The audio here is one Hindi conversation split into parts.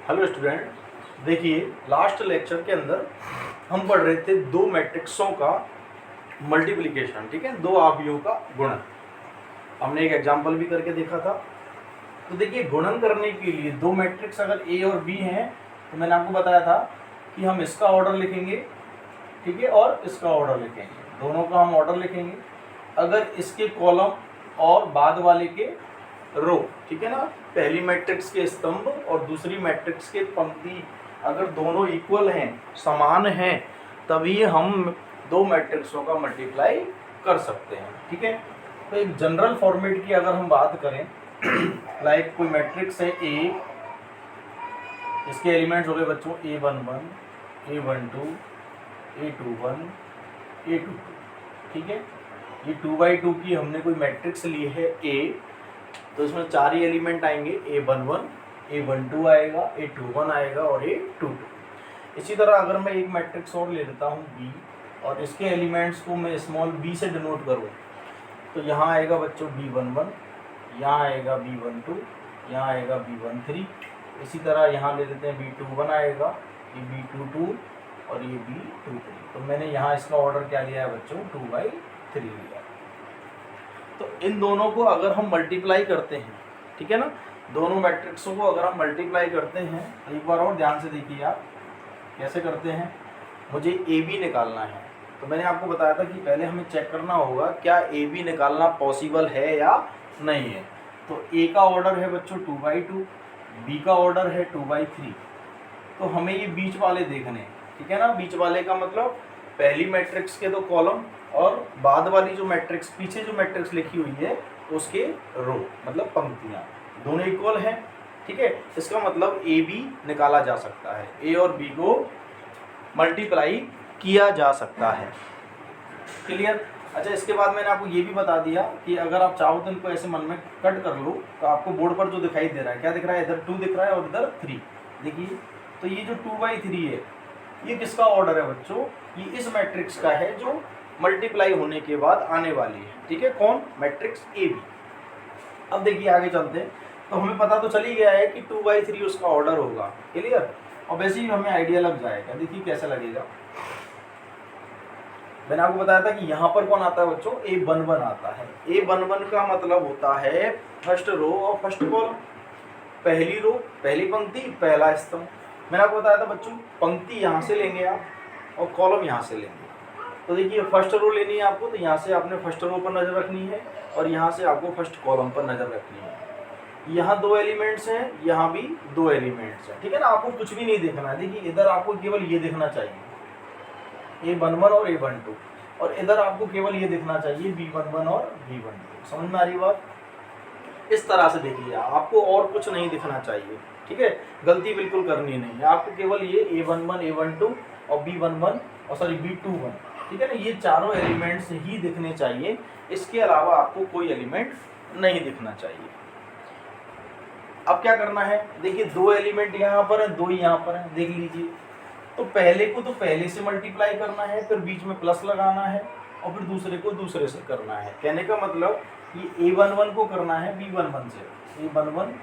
हेलो स्टूडेंट, देखिए लास्ट लेक्चर के अंदर हम पढ़ रहे थे दो मैट्रिक्सों का मल्टीप्लिकेशन। ठीक है, दो आव्यूहों का गुणन। हमने एक एग्जांपल भी करके देखा था। तो देखिए, गुणन करने के लिए दो मैट्रिक्स अगर ए और बी हैं तो मैंने आपको बताया था कि हम इसका ऑर्डर लिखेंगे, ठीक है, और इसका ऑर्डर लिखेंगे, दोनों का हम ऑर्डर लिखेंगे। अगर इसके कॉलम और बाद वाले के रो, ठीक है ना, पहली मैट्रिक्स के स्तंभ और दूसरी मैट्रिक्स के पंक्ति अगर दोनों इक्वल हैं, समान हैं, तभी हम दो मैट्रिक्सों का मल्टीप्लाई कर सकते हैं। ठीक है, तो एक जनरल फॉर्मेट की अगर हम बात करें, लाइक कोई मैट्रिक्स है ए, इसके एलिमेंट्स हो गए बच्चों A11, A12, A21, A22। ठीक है, ये 2x2 की हमने कोई मैट्रिक्स ली है A, तो इसमें चार ही एलिमेंट आएंगे, A11, A12 आएगा, A21 आएगा और A22। इसी तरह अगर मैं एक मैट्रिक्स और ले लेता हूँ B और इसके एलिमेंट्स को मैं स्मॉल b से डिनोट करूँ, तो यहाँ आएगा बच्चों B11, यहाँ आएगा B12, यहाँ आएगा B13। इसी तरह यहाँ ले लेते हैं B21 आएगा, ये B22 और ये B23। तो मैंने यहाँ इसका ऑर्डर क्या लिया है बच्चों, 2/3 लिया। तो इन दोनों को अगर हम मल्टीप्लाई करते हैं, ठीक है ना, दोनों मैट्रिक्सों को अगर हम मल्टीप्लाई करते हैं, तो एक बार और ध्यान से देखिए आप कैसे करते हैं। मुझे ए बी निकालना है, तो मैंने आपको बताया था कि पहले हमें चेक करना होगा क्या ए बी निकालना पॉसिबल है या नहीं है। तो ए का ऑर्डर है बच्चों 2/2, बी का ऑर्डर है 2/3। तो हमें ये बीच वाले देखने हैं, ठीक है ना। बीच वाले का मतलब पहली मैट्रिक्स के दो कॉलम और बाद वाली जो मैट्रिक्स, पीछे जो मैट्रिक्स लिखी हुई है उसके रो, मतलब पंक्तियाँ दोनों इक्वल हैं। ठीक है, इसका मतलब ए बी निकाला जा सकता है, ए और बी को मल्टीप्लाई किया जा सकता है। क्लियर। अच्छा, इसके बाद मैंने आपको ये भी बता दिया कि अगर आप चाहो तो इनको ऐसे मन में कट कर लो, तो आपको बोर्ड पर जो दिखाई दे रहा है, क्या दिख रहा है, इधर 2 दिख रहा है और इधर 3। देखिए, तो ये जो 2/3 है, ये किसका ऑर्डर है बच्चों, ये इस मैट्रिक्स का है जो मल्टीप्लाई होने के बाद आने वाली है। ठीक है, कौन, मैट्रिक्स ए बी। अब देखिए आगे चलते हैं, तो हमें पता तो चल ही गया है कि 2/3 उसका ऑर्डर होगा। क्लियर। और वैसे ही हमें आइडिया लग जाएगा। देखिए कैसे लगेगा, मैंने आपको बताया था कि यहाँ पर कौन आता है बच्चों, A11 आता है। A11 का मतलब होता है फर्स्ट रो और फर्स्ट कॉलम, पहली रो, पहली पंक्ति, पहला स्तंभ। मैंने आपको बताया था बच्चों, पंक्ति यहाँ से लेंगे आप और कॉलम यहाँ से लेंगे। तो देखिए फर्स्ट रो लेनी है आपको, तो यहाँ से आपने फर्स्ट रो पर नज़र रखनी है और यहाँ से आपको फर्स्ट कॉलम पर नज़र रखनी है। यहाँ दो एलिमेंट्स हैं, यहाँ भी दो एलिमेंट्स हैं। ठीक है ना, आपको कुछ भी नहीं देखना है। देखिए इधर आपको केवल ये देखना चाहिए, A11 और A12, और इधर आपको केवल ये देखना चाहिए B11 और B12। समझ में आ रही बात। इस तरह से देखिए, आपको और कुछ नहीं दिखना चाहिए। ठीक है, गलती बिल्कुल करनी नहीं है। आपको केवल ये A11, A12 और B11 और B21, ठीक है ना, ये चारों एलिमेंट्स ही दिखने चाहिए। इसके अलावा आपको कोई एलिमेंट नहीं दिखना चाहिए। अब क्या करना है, देखिए दो एलिमेंट यहाँ पर है, दो यहाँ पर है, देख लीजिए। तो पहले को तो पहले से मल्टीप्लाई करना है, फिर बीच में प्लस लगाना है और फिर दूसरे को दूसरे से करना है। कहने का मतलब ये A11 को करना है B11 से, A11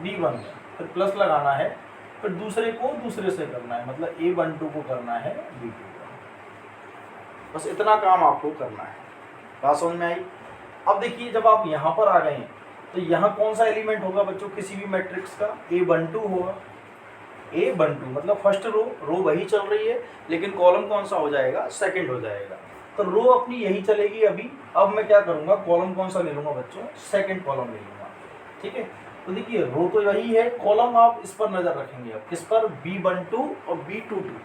B11, फिर प्लस लगाना है, फिर दूसरे को दूसरे से करना है, मतलब A12 को करना है B21। बस इतना काम आपको करना है। बात समझ में आई। अब देखिए जब आप यहाँ पर आ गए हैं, तो यहाँ कौन सा एलिमेंट होगा बच्चों किसी भी मैट्रिक्स का, A12 होगा। A12 मतलब फर्स्ट रो वही चल रही है, लेकिन कॉलम कौन सा हो जाएगा, सेकंड हो जाएगा। तो रो अपनी यही चलेगी अभी। अब मैं क्या करूँगा, कॉलम कौन सा ले लूँगा बच्चों, सेकंड कॉलम ले लूँगा। ठीक है, तो देखिए रो तो यही है, कॉलम आप इस पर नज़र रखेंगे। अब किस पर, B12 और B22।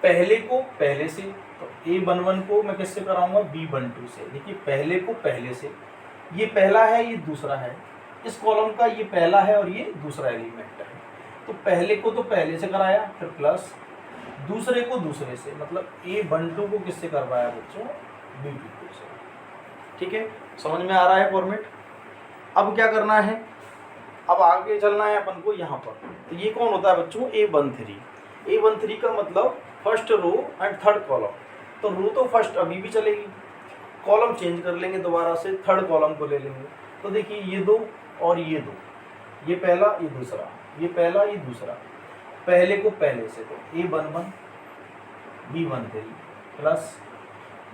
पहले को पहले से, तो A11 को मैं किससे कराऊंगा, B12 से। देखिए पहले को पहले से, ये पहला है, ये दूसरा है, इस कॉलम का ये पहला है और ये दूसरा एलिमेंट है। तो पहले को तो पहले से कराया, फिर प्लस, दूसरे को दूसरे से, मतलब A12 को किससे करवाया बच्चों, B22 से। ठीक है, समझ में आ रहा है फॉर्मेट। अब क्या करना है, अब आगे चलना है अपन को यहाँ पर। तो ये कौन होता है बच्चों, A13। A13 का मतलब first row and third column. तो रो तो फर्स्ट अभी भी चलेगी, कॉलम चेंज कर लेंगे दोबारा से, थर्ड कॉलम को ले लेंगे। तो देखिए ये दो और ये दो, ये पहला ये दूसरा, ये पहला ये दूसरा, पहले को पहले से तो A11 B13 प्लस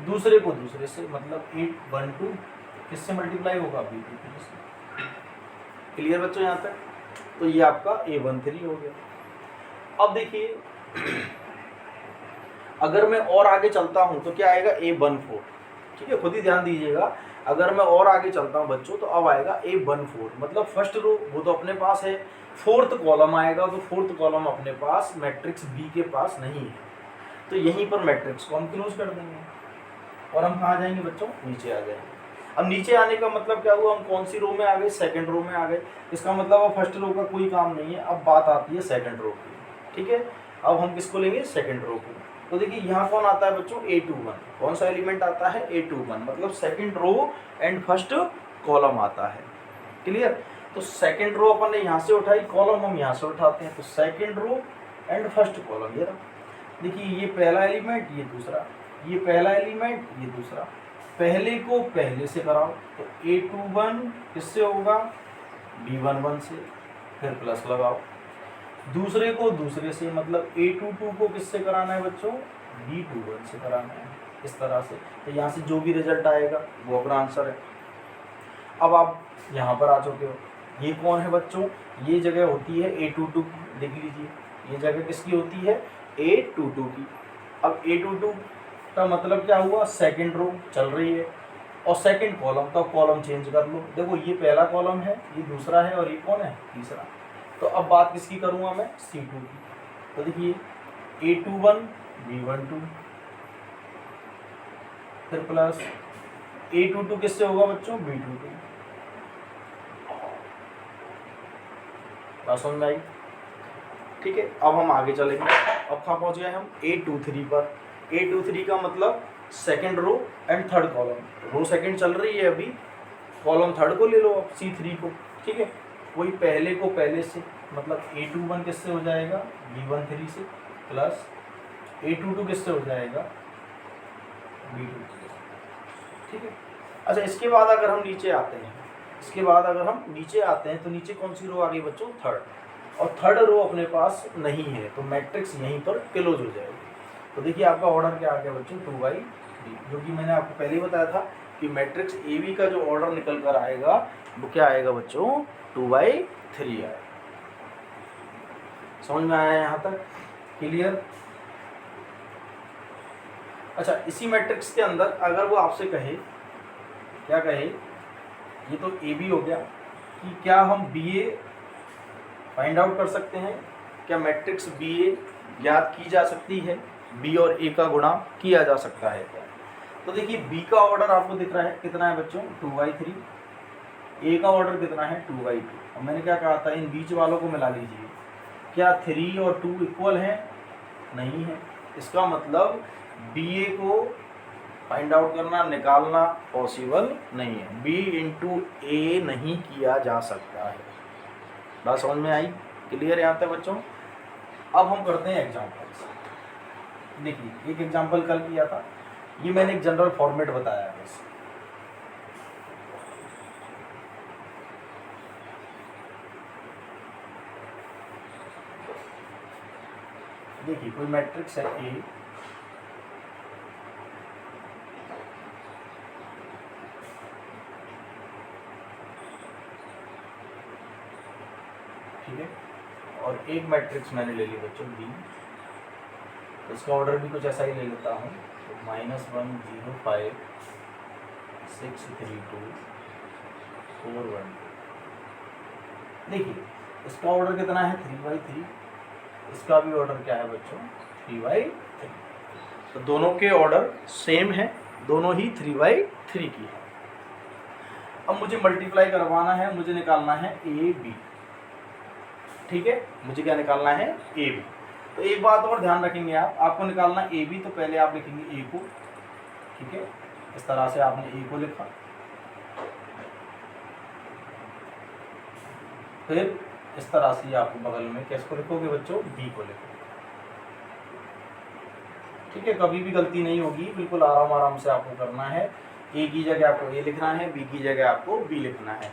दूसरे को दूसरे से मतलब 812 किससे मल्टीप्लाई होगा B23 से। क्लियर बच्चों यहाँ तक? तो ये आपका A13 हो गया। अब देखिए अगर मैं और आगे चलता हूँ तो क्या आएगा A14, ठीक है, खुद ही ध्यान दीजिएगा। अगर मैं और आगे चलता हूँ बच्चों तो अब आएगा A14, मतलब फर्स्ट रो वो तो अपने पास है, फोर्थ कॉलम आएगा तो फोर्थ कॉलम अपने पास मैट्रिक्स बी के पास नहीं है, तो यहीं पर मैट्रिक्स को हम क्लोज कर देंगे और हम कहाँ जाएंगे बच्चों? नीचे आ जाएंगे। अब नीचे आने का मतलब क्या हुआ? हम कौन सी रो में आ गए? सेकंड रो में आ गए। इसका मतलब अब फर्स्ट रो का कोई काम नहीं है, अब बात आती है सेकंड रो की, ठीक है। अब हम किसको लेंगे? सेकंड रो को। तो देखिए यहाँ कौन आता है बच्चों? A21। कौन सा एलिमेंट आता है? A21, मतलब second row and first column आता है। क्लियर? तो सेकंड रो अपन ने यहाँ से उठाई, कॉलम हम यहाँ से उठाते हैं, तो second row and first column ये रहा। देखिए ये पहला एलिमेंट, ये दूसरा, ये पहला एलिमेंट, ये दूसरा, पहले को पहले से कराओ तो A21 किससे होगा? B11 से, फिर प्लस लगाओ। दूसरे को दूसरे से मतलब A22 को किससे कराना है बच्चों? B21 से कराना है, इस तरह से। तो यहाँ से जो भी रिजल्ट आएगा वो अपना आंसर है। अब आप यहाँ पर आ चुके हो, ये कौन है बच्चों? ये जगह होती है A22 की, देख लीजिए ये जगह किसकी होती है? A22 की। अब A22 का मतलब क्या हुआ? सेकंड रो चल रही है और सेकंड कॉलम का कॉलम चेंज कर लो। देखो ये पहला कॉलम है, ये दूसरा है और ये कौन है? तीसरा। तो अब बात किसकी करूँगा मैं? C2 की। तो देखिए A21 B12 फिर प्लस A22 किससे होगा बच्चों? B22। बात समझ में आई? ठीक है, अब हम आगे चलेंगे। अब कहाँ पहुँच गए हम? A23 पर। A23 का मतलब second row and third column. Row second चल रही है अभी, कॉलम थर्ड को ले लो अब, C3 को, ठीक है। वही पहले को पहले से मतलब A21 किससे हो जाएगा? B13 से, प्लस A22 किससे हो जाएगा? B22 से, ठीक है। अच्छा इसके बाद अगर हम नीचे आते हैं, इसके बाद अगर हम नीचे आते हैं तो नीचे कौन सी रो आ गई बच्चों? थर्ड। और थर्ड रो अपने पास नहीं है तो मैट्रिक्स यहीं पर क्लोज हो जाएगी। तो देखिए आपका ऑर्डर क्या आ गया बच्चों? 2/3, जो कि मैंने आपको पहले ही बताया था कि मैट्रिक्स AB का जो ऑर्डर निकल कर आएगा वो क्या आएगा बच्चों? 2/3 आएगा। समझ में आया यहाँ तक? क्लियर? अच्छा इसी मैट्रिक्स के अंदर अगर वो आपसे कहे, क्या कहे, ये तो AB हो गया, कि क्या हम BA फाइंड आउट कर सकते हैं? क्या मैट्रिक्स BA ज्ञात की जा सकती है? B और A का गुणा किया जा सकता है क्या? तो देखिए B का ऑर्डर आपको दिख रहा है कितना है बच्चों? 2/3। A का ऑर्डर कितना है? 2/2। और मैंने क्या कहा था? इन बीच वालों को मिला लीजिए। क्या 3 और 2 इक्वल हैं? नहीं है। इसका मतलब BA को फाइंड आउट करना, निकालना पॉसिबल नहीं है। B इंटू A नहीं किया जा सकता है। बात समझ में आई? क्लियर यहाँ तक बच्चों? अब हम करते हैं एग्जाम्पल्स। देखिए एक एग्जाम्पल कल किया था, ये मैंने एक जनरल फॉर्मेट बताया है बस। देखिए कोई मैट्रिक्स है A, ठीक है, और एक मैट्रिक्स मैंने ले ली बच्चों B। इसका ऑर्डर भी कुछ ऐसा ही ले लेता हूँ, तो -1 0 5 6 3 2 4 1। देखिए इसका ऑर्डर कितना है? 3/3। इसका भी ऑर्डर क्या है बच्चों? 3/3। तो दोनों के ऑर्डर सेम है, दोनों ही 3/3 की है। अब मुझे मल्टीप्लाई करवाना है, मुझे निकालना है AB, ठीक है, मुझे क्या निकालना है? AB। तो एक बात और ध्यान रखेंगे आपको निकालना AB, तो पहले आप लिखेंगे A को, ठीक है, इस तरह से आपने A को लिखा, फिर इस तरह से आपको बगल में किसको लिखोगे बच्चों? B को लिखोगे, ठीक है। कभी भी गलती नहीं होगी, बिल्कुल आराम आराम से आपको करना है। A की जगह आपको A लिखना है, B की जगह आपको B लिखना है।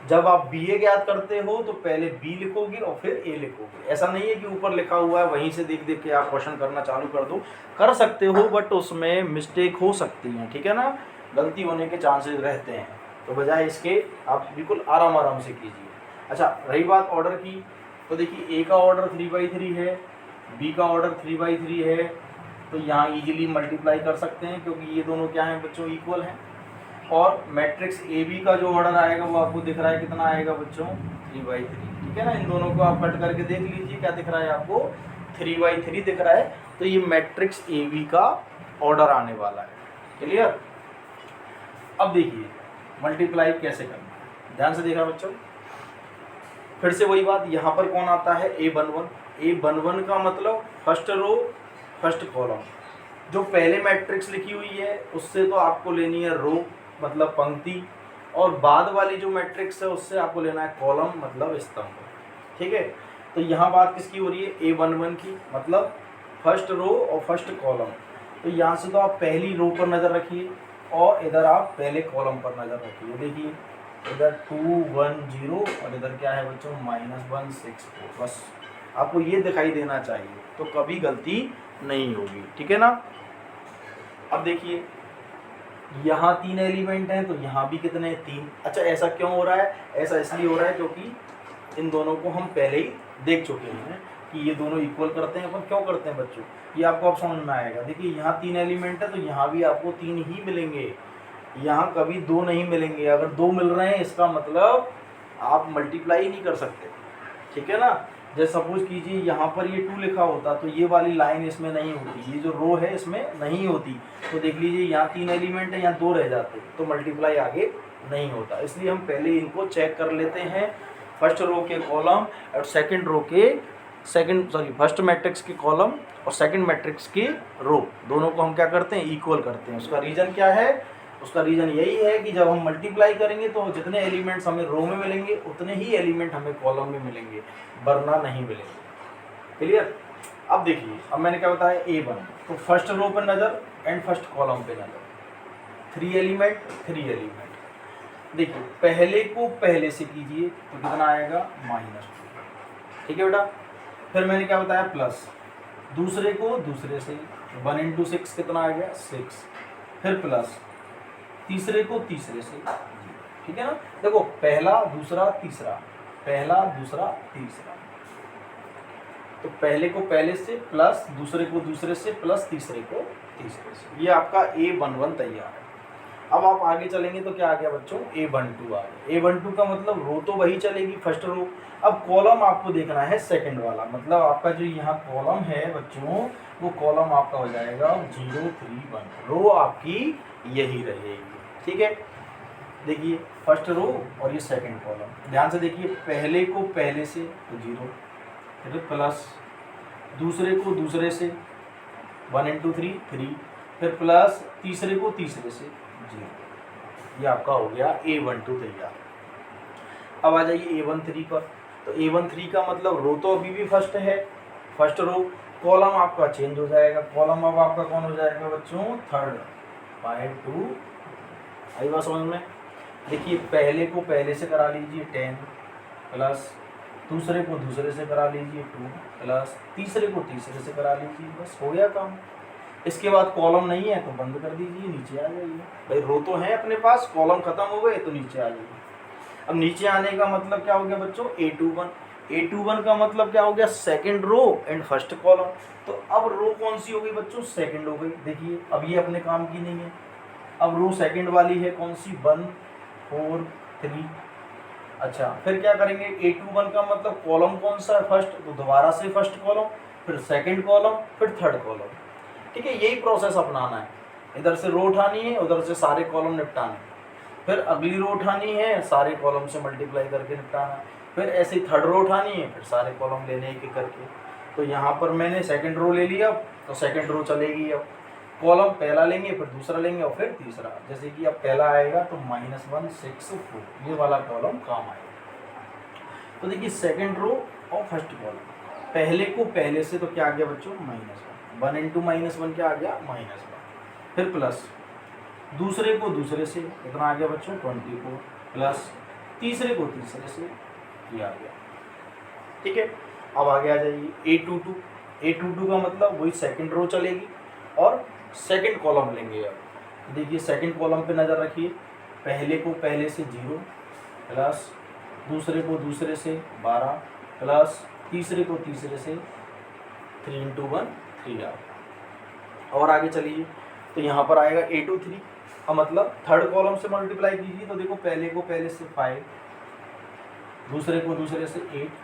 जब आप बी ए ज्ञात करते हो तो पहले बी लिखोगे और फिर ए लिखोगे। ऐसा नहीं है कि ऊपर लिखा हुआ है वहीं से देख देख के आप क्वेश्चन करना चालू कर दो, कर सकते हो बट उसमें मिस्टेक हो सकती है, ठीक है ना, गलती होने के चांसेस रहते हैं। तो बजाय इसके आप बिल्कुल आराम आराम से कीजिए। अच्छा, रही बात ऑर्डर की, तो देखिए ए का ऑर्डर 3/3 है, बी का ऑर्डर 3/3 है, तो यहाँ इजीली मल्टीप्लाई कर सकते हैं क्योंकि ये दोनों क्या हैं बच्चों, इक्वल हैं। और मैट्रिक्स ए बी का जो ऑर्डर आएगा वो आपको दिख रहा है कितना आएगा बच्चों, 3/3, ठीक है ना। इन दोनों को आप कट करके देख लीजिए क्या दिख रहा है आपको, 3/3 दिख रहा है। तो ये मैट्रिक्स ए बी का ऑर्डर आने वाला है, क्लियर। अब देखिए मल्टीप्लाई कैसे करना है, ध्यान से देखना बच्चों। फिर से वही बात, यहाँ पर कौन आता है, A11। A11 का मतलब फर्स्ट रो फर्स्ट कॉलम। जो पहले मैट्रिक्स लिखी हुई है उससे तो आपको लेनी है रो मतलब पंक्ति, और बाद वाली जो मैट्रिक्स है उससे आपको लेना है कॉलम मतलब स्तंभ, ठीक है। तो यहाँ बात किसकी हो रही है, A11 की, मतलब फर्स्ट रो और फर्स्ट कॉलम। तो यहाँ से तो आप पहली रो पर नज़र रखिए और इधर आप पहले कॉलम पर नज़र रखिए। देखिए इधर 2 1 0 और इधर क्या है बच्चों, -1 6 4। बस आपको ये दिखाई देना चाहिए तो कभी गलती नहीं होगी, ठीक है ना। अब देखिए यहाँ 3 एलिमेंट हैं तो यहाँ भी कितने हैं, 3। अच्छा, ऐसा क्यों हो रहा है, ऐसा इसलिए हो रहा है क्योंकि इन दोनों को हम पहले ही देख चुके हैं कि ये दोनों इक्वल करते हैं। अपन क्यों करते हैं बच्चों, ये आपको अब समझ में आएगा। देखिए यहाँ 3 एलिमेंट है तो यहाँ भी आपको 3 ही मिलेंगे, यहाँ कभी 2 नहीं मिलेंगे। अगर 2 मिल रहे हैं इसका मतलब आप मल्टीप्लाई नहीं कर सकते, ठीक है ना। जैसे सपोज कीजिए यहाँ पर ये 2 लिखा होता तो ये वाली लाइन इसमें नहीं होती, ये जो रो है इसमें नहीं होती। तो देख लीजिए यहाँ 3 एलिमेंट है, यहाँ 2 रह जाते तो मल्टीप्लाई आगे नहीं होता। इसलिए हम पहले इनको चेक कर लेते हैं, फर्स्ट रो के कॉलम और सेकंड रो के फर्स्ट मैट्रिक्स के कॉलम और सेकंड मैट्रिक्स की रो, दोनों को हम क्या करते हैं, इक्वल करते हैं। उसका रीज़न क्या है, उसका रीज़न यही है कि जब हम मल्टीप्लाई करेंगे तो जितने एलिमेंट्स हमें रो में मिलेंगे उतने ही एलिमेंट हमें कॉलम में मिलेंगे, वरना नहीं मिलेंगे, क्लियर। अब देखिए, अब मैंने क्या बताया, A1 तो फर्स्ट रो पर नज़र एंड फर्स्ट कॉलम पे नज़र, 3 एलिमेंट। देखिए पहले को पहले से कीजिए तो कितना आएगा, -2, ठीक है बेटा। फिर मैंने क्या बताया, प्लस, दूसरे को दूसरे से, 1 × 6 कितना आ गया, 6। फिर प्लस, तीसरे को तीसरे से, ठीक है ना। देखो पहला दूसरा तीसरा, पहला दूसरा तीसरा, तो पहले को पहले से प्लस दूसरे को दूसरे से प्लस तीसरे को तीसरे से, ये आपका A11 तैयार है। अब आप आगे चलेंगे तो क्या आ गया बच्चों, A12 आ गया। A12 का मतलब रो तो वही चलेगी फर्स्ट रो। अब कॉलम आपको देखना है सेकंड वाला, मतलब आपका जो यहाँ कॉलम है बच्चों वो कॉलम आपका हो जाएगा 0 3 1, रो आपकी यही रहेगी, ठीक है। देखिए फर्स्ट रो और ये सेकंड कॉलम, ध्यान से देखिए, पहले को पहले से तो 0, फिर प्लस, दूसरे को दूसरे से 1 × 3 3, फिर प्लस तीसरे को तीसरे से 0। ये आपका हो गया A12 तैयार। अब आ जाइए A13 पर, तो A13 का मतलब रो तो अभी भी फर्स्ट है, फर्स्ट रो, कॉलम आपका चेंज हो जाएगा, कॉलम अब आपका कौन हो जाएगा बच्चों, थर्ड, 5 2। आई बात समझ में। देखिए पहले को पहले से करा लीजिए 10, प्लस दूसरे को दूसरे से करा लीजिए 2, प्लस तीसरे को तीसरे से करा लीजिए, बस हो गया काम। इसके बाद कॉलम नहीं है तो बंद कर दीजिए, नीचे आ जाइए। भाई रो तो है अपने पास, कॉलम खत्म हो गए तो नीचे आ जाइए। अब नीचे आने का मतलब क्या हो गया बच्चों, A21 का मतलब क्या हो गया, second row and first column. तो अब रो कौन सी हो गई बच्चों, सेकंड हो गई। देखिए अब ये अपने काम की नहीं है, अब रो सेकंड वाली है कौन सी, 1 4 3। अच्छा फिर क्या करेंगे, A21 का मतलब कॉलम कौन सा है, फर्स्ट, तो दोबारा से फर्स्ट कॉलम, फिर सेकंड कॉलम, फिर थर्ड कॉलम, ठीक है। यही प्रोसेस अपनाना है, इधर से रो उठानी है, उधर से सारे कॉलम निपटाने, फिर अगली रो उठानी है, सारे कॉलम से मल्टीप्लाई करके निपटाना, फिर ऐसे ही थर्ड रो उठानी है, फिर सारे कॉलम लेने एक एक करके। तो यहाँ पर मैंने सेकंड रो ले लिया, तो सेकंड रो चलेगी। अब कॉलम पहला लेंगे, फिर दूसरा लेंगे और फिर तीसरा, जैसे कि अब पहला आएगा तो -1 6 4, ये वाला कॉलम काम आएगा। तो देखिए सेकंड रो और फर्स्ट कॉलम, पहले को पहले से तो क्या आ गया बच्चों, -1 × -1 क्या आ गया, -1, फिर प्लस दूसरे को दूसरे से कितना आ गया बच्चों, 24, प्लस तीसरे को तीसरे से ये आ गया। ठीक है, अब आगे आ जाइए A22। A22 का मतलब वही सेकंड रो चलेगी और सेकंड कॉलम लेंगे। अब देखिए सेकंड कॉलम पे नज़र रखिए, पहले को पहले से 0 प्लस दूसरे को दूसरे से 12 प्लस तीसरे को तीसरे से 3 × 1 3 आ। और आगे चलिए तो यहाँ पर आएगा A23 का मतलब थर्ड कॉलम से मल्टीप्लाई कीजिए तो देखो पहले को पहले से 5, दूसरे को दूसरे से 8।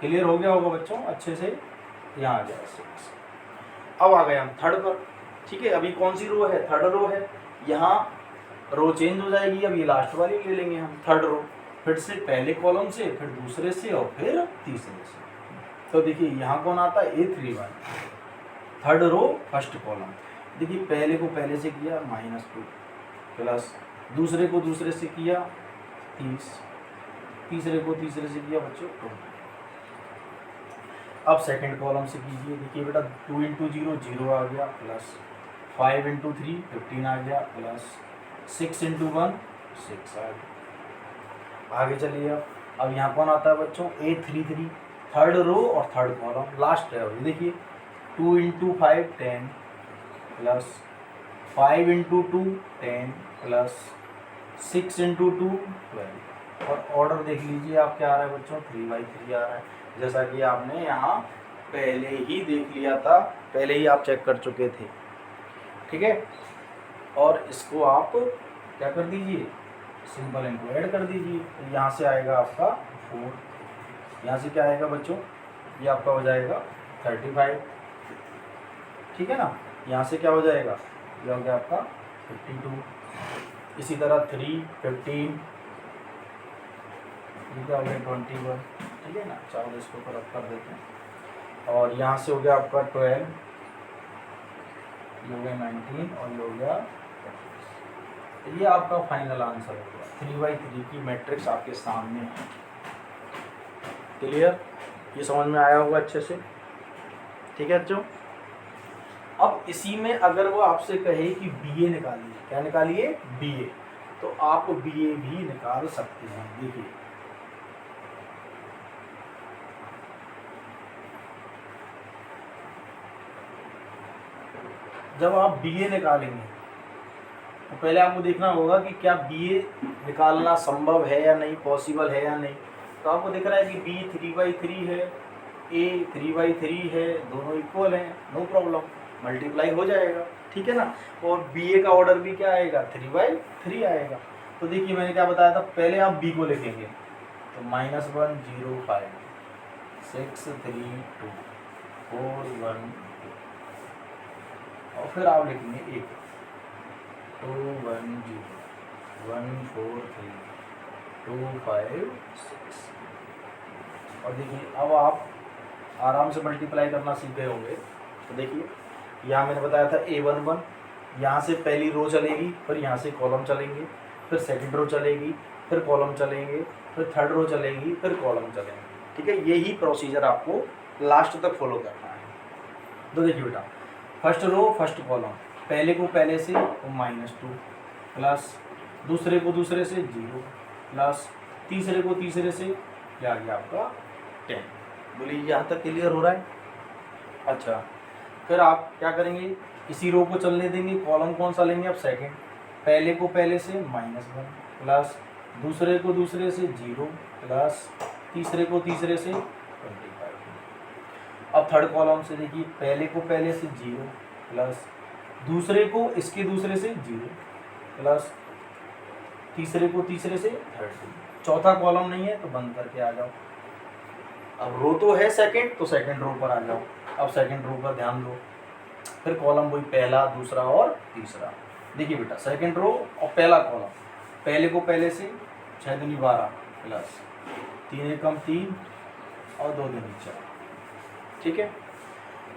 क्लियर हो गया होगा बच्चों अच्छे से, यहाँ आ गया 6। अब आ गए हम थर्ड पर। ठीक है, अभी कौन सी रो है, थर्ड रो है, यहाँ रो चेंज हो जाएगी, अब ये लास्ट वाली ले लेंगे हम थर्ड रो, फिर से पहले कॉलम से फिर दूसरे से और फिर तीसरे से। तो देखिए यहाँ कौन आता है A31, third row first column. देखिए पहले को पहले से किया -2 प्लस दूसरे को दूसरे से किया 30, तीसरे को तीसरे से किया बच्चों 20। अब सेकंड कॉलम से कीजिए, देखिए बेटा 2 × 0 0 आ गया प्लस 5 × 3 15 आ गया प्लस 6 × 1 6 आ गया। आगे चलिए अब यहाँ कौन आता है बच्चों A33, थर्ड रो और थर्ड कॉलम लास्ट है। अभी देखिए 2 × 5 10 प्लस 5 × 2 10 प्लस 6 × 2 12। और ऑर्डर देख लीजिए आप क्या आ रहा है बच्चों 3/3 आ रहा है, जैसा कि आपने यहाँ पहले ही देख लिया था, पहले ही आप चेक कर चुके थे। ठीक है, और इसको आप क्या कर दीजिए सिंपल इनको ऐड कर दीजिए, तो यहाँ से आएगा आपका 4, यहाँ से क्या आएगा बच्चों ये आपका हो जाएगा 35। ठीक है ना, यहाँ से क्या हो जाएगा ये हो गया आपका 52। इसी तरह 3 15 ये क्या हो गया 21। ठीक है ना, चाहो इसको करेक्ट कर देते हैं। और यहाँ से हो गया आपका 12, ये हो गया 19 और ये हो गया 25। ये आपका फाइनल आंसर हो गया 3/3 की मैट्रिक्स आपके सामने है। क्लियर, ये समझ में आया होगा अच्छे से। ठीक है बच्चों, अब इसी में अगर वो आपसे कहे कि BA निकालिए, क्या निकालिए BA, तो आप BA भी निकाल सकते हैं। देखिए जब आप BA निकालेंगे तो पहले आपको देखना होगा कि क्या BA निकालना संभव है या नहीं, पॉसिबल है या नहीं। तो आपको दिख रहा है कि B 3/3 है, A 3/3 है, दोनों इक्वल हैं, नो प्रॉब्लम, मल्टीप्लाई हो जाएगा। ठीक है ना, और BA का ऑर्डर भी क्या आएगा 3/3 आएगा। तो देखिए मैंने क्या बताया था, पहले आप B को लिखेंगे तो -1 0 5 6 3 2 4 1 2, और फिर आप लिखेंगे 1 2 1 0 1 4 3 2 5 6। और देखिए अब आप आराम से मल्टीप्लाई करना सीख गए होंगे। तो देखिए यहाँ मैंने बताया था A11, यहाँ से पहली रो चलेगी, फिर यहाँ से कॉलम चलेंगे, फिर सेकंड रो चलेगी, फिर कॉलम चलेंगे, फिर थर्ड रो चलेगी, फिर कॉलम चलेंगे। ठीक है, यही प्रोसीजर आपको लास्ट तक फॉलो करना है। तो देखिए बेटा फर्स्ट रो फर्स्ट कॉलम, पहले को पहले से तो -2 प्लस दूसरे को दूसरे से 0 प्लस तीसरे को तीसरे से क्या आ गया आपका 10। बोलिए यहाँ तक क्लियर हो रहा है। अच्छा, फिर आप क्या करेंगे, इसी रो को चलने देंगे, कॉलम कौन सा लेंगे आप सेकंड, पहले को पहले से -1 प्लस दूसरे को दूसरे से 0 प्लस तीसरे को तीसरे से 25। अब थर्ड कॉलम से देखिए, पहले को पहले से 0 प्लस दूसरे को इसके दूसरे से 0 प्लस तीसरे को तीसरे से 30। चौथा कॉलम नहीं है तो बंद करके आ जाओ। अब रो तो है सेकंड, तो सेकंड रो पर आ जाओ। अब सेकंड रो पर ध्यान दो, फिर कॉलम वही पहला दूसरा और तीसरा। देखिए बेटा सेकंड रो और पहला कॉलम, पहले को पहले से 6 दूनी 12 प्लस 3 एकम 3 और 2 दूनी 4। ठीक है,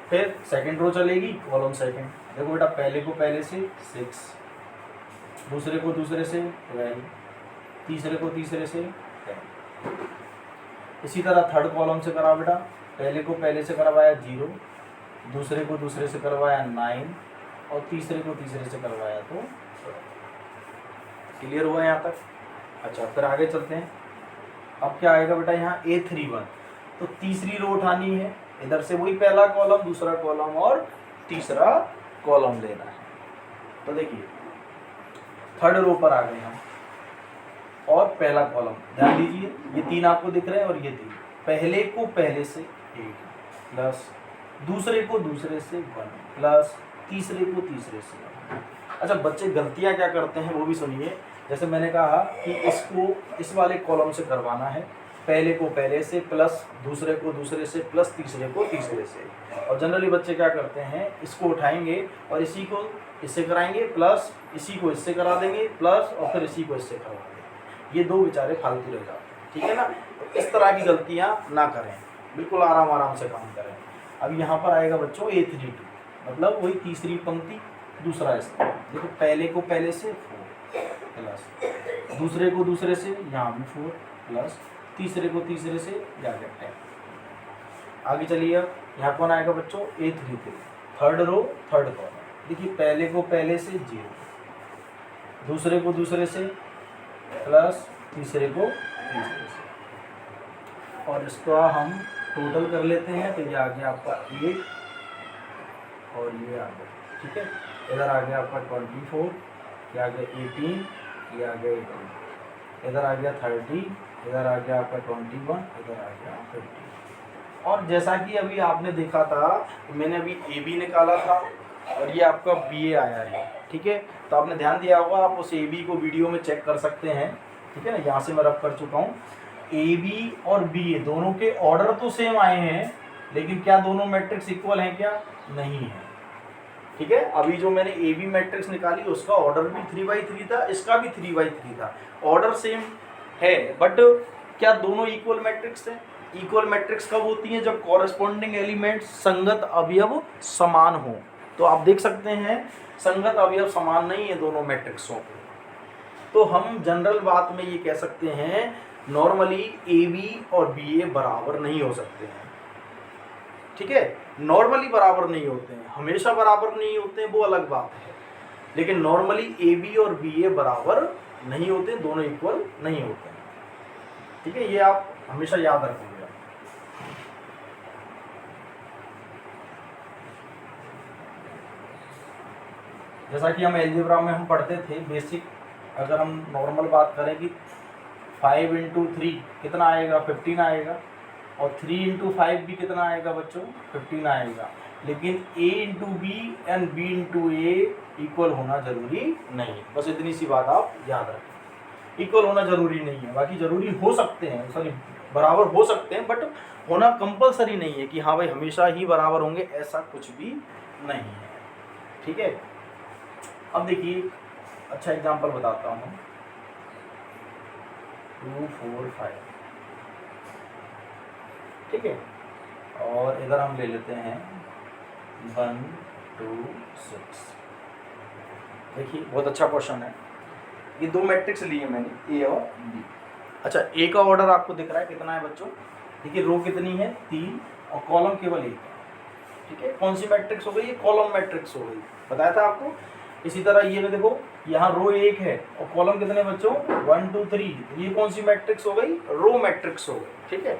फिर सेकंड रो चलेगी, कॉलम सेकंड, देखो बेटा पहले को पहले से 6, दूसरे को दूसरे से 12, तीसरे को तीसरे से 10। इसी तरह थर्ड कॉलम से करा बेटा, पहले को पहले से करवाया 0, दूसरे को दूसरे से करवाया 9 और तीसरे को तीसरे से करवाया तो। क्लियर हुआ यहाँ तक। अच्छा फिर आगे चलते हैं। अब क्या आएगा बेटा यहाँ A31, तो तीसरी रो उठानी है, इधर से वही पहला कॉलम, दूसरा कॉलम और तीसरा कॉलम लेना है। तो देखिए थर्ड रो पर आ गए हम और पहला कॉलम, ध्यान दीजिए ये 3 आपको दिख रहे हैं और ये 3, पहले को पहले से 8 प्लस दूसरे को दूसरे से 1 प्लस तीसरे को तीसरे से 1। अच्छा बच्चे गलतियां क्या करते हैं वो भी सुनिए। जैसे मैंने कहा कि इसको इस वाले कॉलम से करवाना है, पहले को पहले से प्लस दूसरे को दूसरे से प्लस तीसरे को तीसरे से, और जनरली बच्चे क्या करते हैं इसको उठाएंगे और इसी को इससे कराएंगे प्लस इसी को इससे करा देंगे प्लस और फिर इसी को इससे करवा देंगे। ये दो बेचारे फालतू रह जाते हैं, ठीक है ना। तो इस तरह की गलतियाँ ना करें, बिल्कुल आराम आराम से काम करें। अब यहाँ पर आएगा बच्चों A32, मतलब वही तीसरी पंक्ति दूसरा इसका, देखो पहले को पहले से 4 प्लस दूसरे को दूसरे से यहाँ भी 4 प्लस तीसरे को तीसरे से जाकर 10। आगे चलिए, अब यहाँ कौन आएगा बच्चों A33, third row third column. देखिए पहले को पहले से 0, दूसरे को दूसरे से प्लस तीसरे को तीसरे से, और इसका हम टोटल कर लेते हैं तो ये आ गया आपका 8 और ये आ गया, ठीक है। इधर आ गया आपका 24, ये आ गया 18, ये आ गया 18, इधर आ गया 30, इधर आ गया आपका 21, इधर आ गया 50। और जैसा कि अभी आपने देखा था, मैंने अभी AB निकाला था और ये आपका BA आया है, ठीक है। तो आपने ध्यान दिया होगा, आप उस AB को वीडियो में चेक कर सकते हैं, ठीक है ना। यहाँ से मैं रब कर चुका हूँ। AB और BA दोनों के ऑर्डर तो सेम आए हैं, लेकिन क्या दोनों मैट्रिक्स इक्वल हैं? क्या नहीं है, ठीक है। अभी जो मैंने AB मैट्रिक्स निकाली उसका ऑर्डर भी 3/3 था, इसका भी 3/3 था, ऑर्डर सेम है, बट क्या दोनों इक्वल मैट्रिक्स हैं? इक्वल मैट्रिक्स कब होती हैं? जब कॉरेस्पॉन्डिंग एलिमेंट्स संगत अवयव समान हो। तो आप देख सकते हैं संगत अवयव समान नहीं है दोनों मैट्रिक्सों के, तो हम जनरल बात में ये कह सकते हैं नॉर्मली AB और BA बराबर नहीं हो सकते हैं, ठीक है। नॉर्मली बराबर नहीं होते हैं, हमेशा बराबर नहीं होते हैं वो अलग बात है, लेकिन नॉर्मली AB और BA बराबर नहीं होते, दोनों इक्वल नहीं होते हैं, ठीक है। ये आप हमेशा याद रखेंगे। जैसा कि हम एलजेब्रा में हम पढ़ते थे बेसिक, अगर हम नॉर्मल बात करें कि 5 × 3 कितना आएगा? 15 आएगा, और 3 × 5 भी कितना आएगा बच्चों? 15 आएगा। लेकिन A × B and B × A equal होना जरूरी नहीं है, बस इतनी सी बात आप याद रखें। इक्वल होना जरूरी नहीं है, बाकी जरूरी हो सकते हैं, सॉरी बराबर हो सकते हैं, बट होना कंपलसरी नहीं है कि हाँ भाई हमेशा ही बराबर होंगे, ऐसा कुछ भी नहीं है, ठीक है। अब देखिए अच्छा एग्जांपल बताता हूँ, 2 4 5, ठीक है। और इधर हम ले लेते हैं 1 2 6। देखिए बहुत अच्छा क्वेश्चन है, ये दो मैट्रिक्स लिए मैंने A और B। अच्छा A का ऑर्डर आपको दिख रहा है कितना है बच्चों? देखिए रो कितनी है? 3 और कॉलम केवल 1 है, ठीक है। कौन सी मैट्रिक्स हो गई? ये कॉलम मैट्रिक्स हो गई, बताया था आपको। इसी तरह ये में देखो यहाँ रो 1 है और कॉलम कितने बच्चों? 1 2 3, ये कौन सी मैट्रिक्स हो गई? रो मैट्रिक्स हो गई, ठीक है।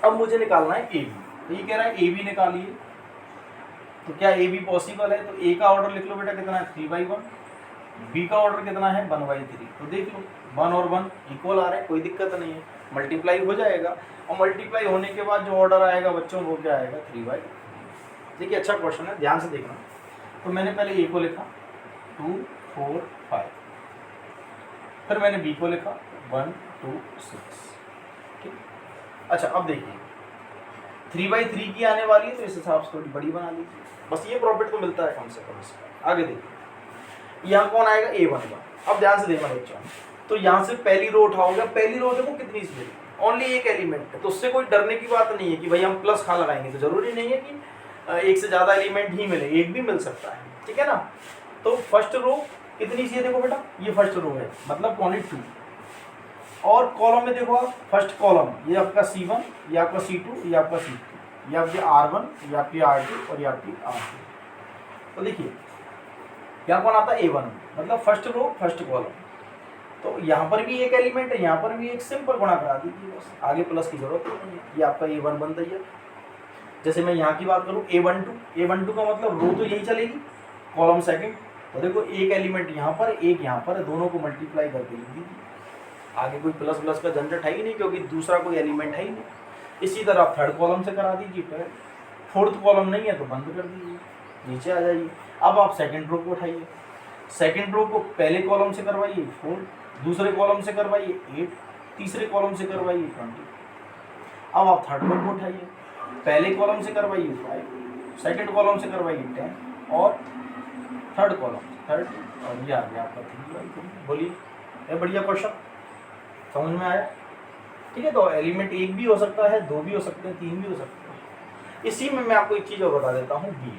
अब मुझे निकालना है AB, तो ये कह रहा है AB निकालिए, तो क्या AB पॉसिबल है? तो A का ऑर्डर लिख लो बेटा कितना है? 3/1, B का ऑर्डर कितना है? 1/3, तो देख लो 1 और 1 इक्वल आ रहे हैं, कोई दिक्कत नहीं है, मल्टीप्लाई हो जाएगा, और मल्टीप्लाई होने के बाद जो ऑर्डर आएगा बच्चों वो क्या आएगा? 3/3। देखिए अच्छा क्वेश्चन है, ध्यान से देखना। तो मैंने पहले A को लिखा 2 4 5, फिर मैंने B को लिखा 1 2 6, ठीक। अच्छा अब देखिए 3/3 की आने वाली है, तो इस हिसाब से थोड़ी बड़ी बना लीजिए, बस ये प्रॉफिट तो मिलता है कम से कम इसका। आगे देखिए यहाँ कौन आएगा? A1। अब ध्यान से देखना बच्चों, तो यहाँ से पहली रो उठाओगे, पहली रो देखो कितनी सी मिली, ओनली एक एलिमेंट है, तो उससे कोई डरने की बात नहीं है कि भाई हम प्लस खां लगाएंगे, तो जरूरी नहीं है कि एक से ज़्यादा एलिमेंट ही मिले, एक भी मिल सकता है, ठीक है ना। तो फर्स्ट रो कितनी सी है? देखो बेटा ये फर्स्ट रो है, मतलब कौन 2, और कॉलम में देखो आप, फर्स्ट कॉलम ये आपका C1, ये आपका C2, ये आपका C3, ये आपकी R1, ये आपकी R2 और ये आपकी R3। तो देखिए क्या कौन आता है? A1, मतलब फर्स्ट रो फर्स्ट कॉलम, तो यहाँ पर भी एक एलिमेंट है, यहाँ पर भी एक, सिंपल गुणा करा दीजिए बस, आगे प्लस की जरूरत ही नहीं है। ये आपका A1 बन रही है। जैसे मैं यहाँ की बात करूँ A12 का मतलब रो तो यही चलेगी, कॉलम सेकंड। तो देखो एक एलिमेंट यहाँ पर, एक यहाँ पर, दोनों को मल्टीप्लाई करके लिख दीजिए। आगे कोई प्लस प्लस का झंझट है ही नहीं, क्योंकि दूसरा कोई एलिमेंट है ही नहीं। इसी तरह आप थर्ड कॉलम से करा दीजिए, फोर्थ कॉलम नहीं है तो बंद कर दीजिए, नीचे आ जाइए। अब आप सेकंड रो को उठाइए, सेकंड रो को पहले कॉलम से करवाइए 4, दूसरे कॉलम से करवाइए 8, तीसरे कॉलम से करवाइए 20। अब आप थर्ड रो को उठाइए, पहले कॉलम से करवाइए 5, सेकंड कॉलम से करवाइए 10 और थर्ड कॉलम 30, और ये आ गया आपका 3/3। बोलिए, ये बढ़िया क्वेश्चन, समझ में आया? ठीक है, तो एलिमेंट एक भी हो सकता है, दो भी हो सकते हैं, तीन भी हो सकते हैं। इसी में मैं आपको एक चीज़ और बता देता हूँ, बी।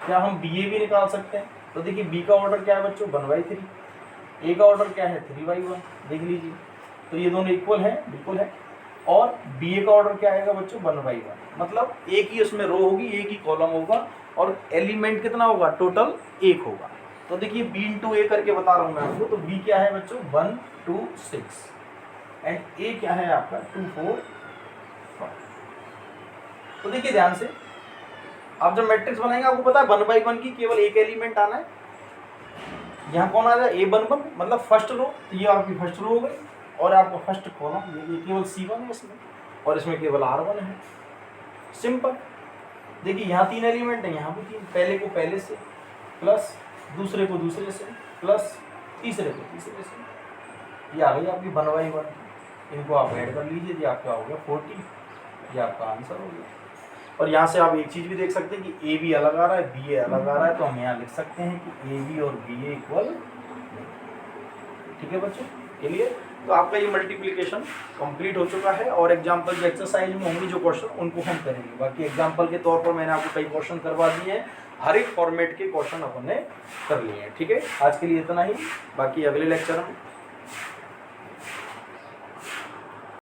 क्या हम बी ए भी निकाल सकते हैं? तो देखिए बी का ऑर्डर क्या है बच्चों, 1/3, ए का ऑर्डर क्या है 3/1, देख लीजिए। तो ये दोनों इक्वल है, बिल्कुल है। और बी ए का ऑर्डर क्या आएगा बच्चों, 1/1, मतलब एक ही उसमें रो होगी, एक ही कॉलम होगा, और एलिमेंट कितना होगा, टोटल 1 होगा। तो देखिए बी इंटू ए करके बता रहा हूँ मैं आपको। तो बी क्या है बच्चों, 1 2 6, एंड ए क्या है आपका 2 4 5। तो देखिए ध्यान से, आप जब मैट्रिक्स बनाएंगे आपको पता है 1/1 की केवल एक एलिमेंट आना है। यहाँ कौन आ जाए, A11 मतलब फर्स्ट रो, तो ये आपकी फर्स्ट रो हो गई, और आपका फर्स्ट कॉलम ये केवल C1 है इसमें, और इसमें केवल R1 है। सिंपल। देखिए यहाँ 3 एलिमेंट है, यहाँ भी 3, पहले को पहले से प्लस, दूसरे को दूसरे से प्लस, तीसरे को तीसरे से। ये आ गई आपकी 1/1। इनको आप ऐड कर लीजिए, ये आपका हो गया 40, ये आपका आंसर हो गया। और यहाँ से आप एक चीज़ भी देख सकते हैं कि ए बी अलग आ रहा है, बी ए अलग आ रहा है, तो हम यहाँ लिख सकते हैं कि ए बी और बी ए इक्वल। ठीक है बच्चों, के लिए तो आपका ये मल्टीप्लिकेशन कंप्लीट हो चुका है, और एग्जाम्पल जो एक्सरसाइज में होंगे जो क्वेश्चन, उनको हम करेंगे। बाकी एग्जाम्पल के तौर पर मैंने आपको कई क्वेश्चन करवा दिए हैं, हर एक फॉर्मेट के क्वेश्चन अपने कर लिए हैं। ठीक है, आज के लिए इतना ही, बाकी अगले लेक्चर में